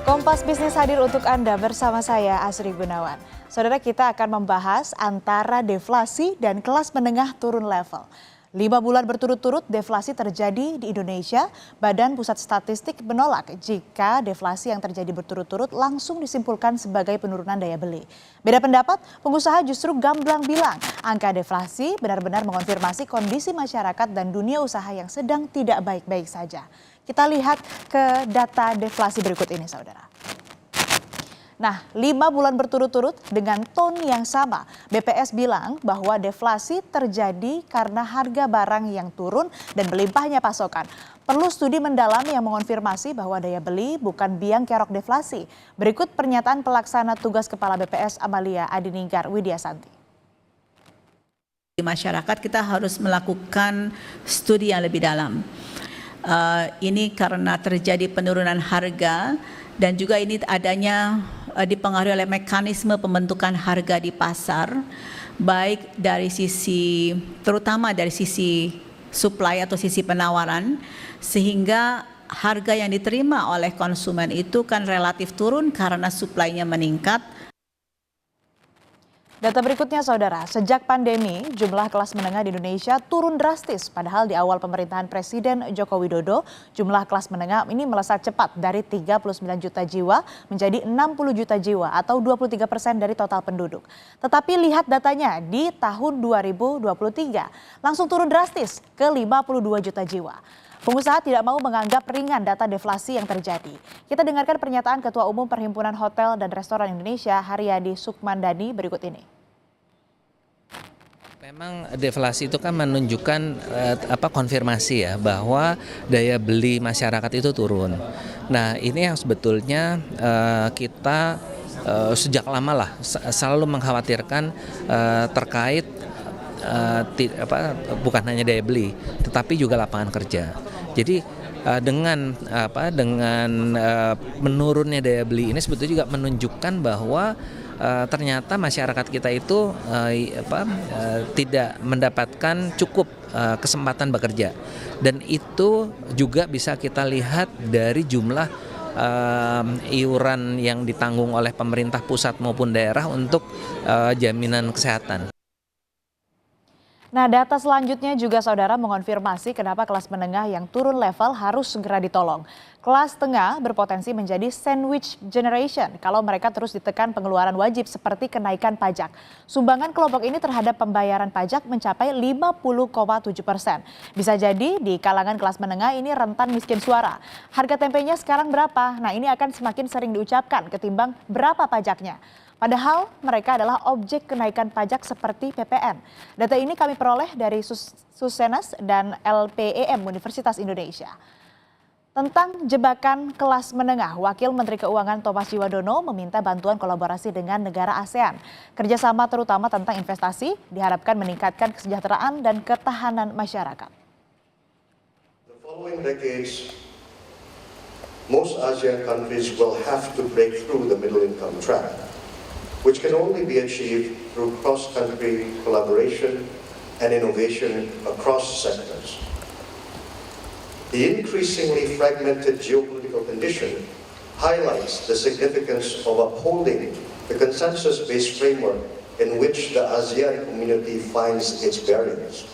Kompas Bisnis hadir untuk Anda bersama saya Asri Gunawan. Saudara, kita akan membahas antara deflasi dan kelas menengah turun level. 5 bulan berturut-turut deflasi terjadi di Indonesia. Badan Pusat Statistik menolak jika deflasi yang terjadi berturut-turut langsung disimpulkan sebagai penurunan daya beli. Beda pendapat, pengusaha justru gamblang bilang angka deflasi benar-benar mengonfirmasi kondisi masyarakat dan dunia usaha yang sedang tidak baik-baik saja. Kita lihat ke data deflasi berikut ini, saudara. Nah, 5 bulan berturut-turut dengan tone yang sama, BPS bilang bahwa deflasi terjadi karena harga barang yang turun dan melimpahnya pasokan. Perlu studi mendalam yang mengonfirmasi bahwa daya beli bukan biang kerok deflasi. Berikut pernyataan pelaksana tugas Kepala BPS Amalia Adininggar Widyasanti. Di masyarakat kita harus melakukan studi yang lebih dalam. Ini karena terjadi penurunan harga dan juga ini adanya dipengaruhi oleh mekanisme pembentukan harga di pasar, baik dari sisi, terutama dari sisi supply atau sisi penawaran, sehingga harga yang diterima oleh konsumen itu kan relatif turun karena supply-nya meningkat. Data berikutnya, saudara, sejak pandemi jumlah kelas menengah di Indonesia turun drastis. Padahal di awal pemerintahan Presiden Joko Widodo, jumlah kelas menengah ini melesat cepat dari 39 juta jiwa menjadi 60 juta jiwa atau 23% dari total penduduk. Tetapi lihat datanya di tahun 2023 langsung turun drastis ke 52 juta jiwa. Pengusaha tidak mau menganggap ringan data deflasi yang terjadi. Kita dengarkan pernyataan Ketua Umum Perhimpunan Hotel dan Restoran Indonesia, Haryadi Sukmandani, berikut ini. Memang deflasi itu kan menunjukkan konfirmasi ya bahwa daya beli masyarakat itu turun. Nah, ini yang sebetulnya kita sejak lama lah selalu mengkhawatirkan terkait bukan hanya daya beli, tetapi juga lapangan kerja. Jadi dengan menurunnya daya beli ini sebetulnya juga menunjukkan bahwa ternyata masyarakat kita itu tidak mendapatkan cukup kesempatan bekerja, dan itu juga bisa kita lihat dari jumlah iuran yang ditanggung oleh pemerintah pusat maupun daerah untuk jaminan kesehatan. Nah, data selanjutnya juga, saudara, mengonfirmasi kenapa kelas menengah yang turun level harus segera ditolong. Kelas tengah berpotensi menjadi sandwich generation kalau mereka terus ditekan pengeluaran wajib seperti kenaikan pajak. Sumbangan kelompok ini terhadap pembayaran pajak mencapai 50,7%. Bisa jadi di kalangan kelas menengah ini rentan miskin suara. Harga tempenya sekarang berapa? Nah, ini akan semakin sering diucapkan ketimbang berapa pajaknya. Padahal mereka adalah objek kenaikan pajak seperti PPN. Data ini kami peroleh dari Susenas dan LPEM Universitas Indonesia. Tentang jebakan kelas menengah, Wakil Menteri Keuangan Thomas Jiwadono meminta bantuan kolaborasi dengan negara ASEAN. Kerjasama terutama tentang investasi diharapkan meningkatkan kesejahteraan dan ketahanan masyarakat. The following decades, most ASEAN countries will have to break through the middle income trap, which can only be achieved through cross-country collaboration and innovation across sectors. The increasingly fragmented geopolitical condition highlights the significance of upholding the consensus-based framework in which the ASEAN community finds its bearings.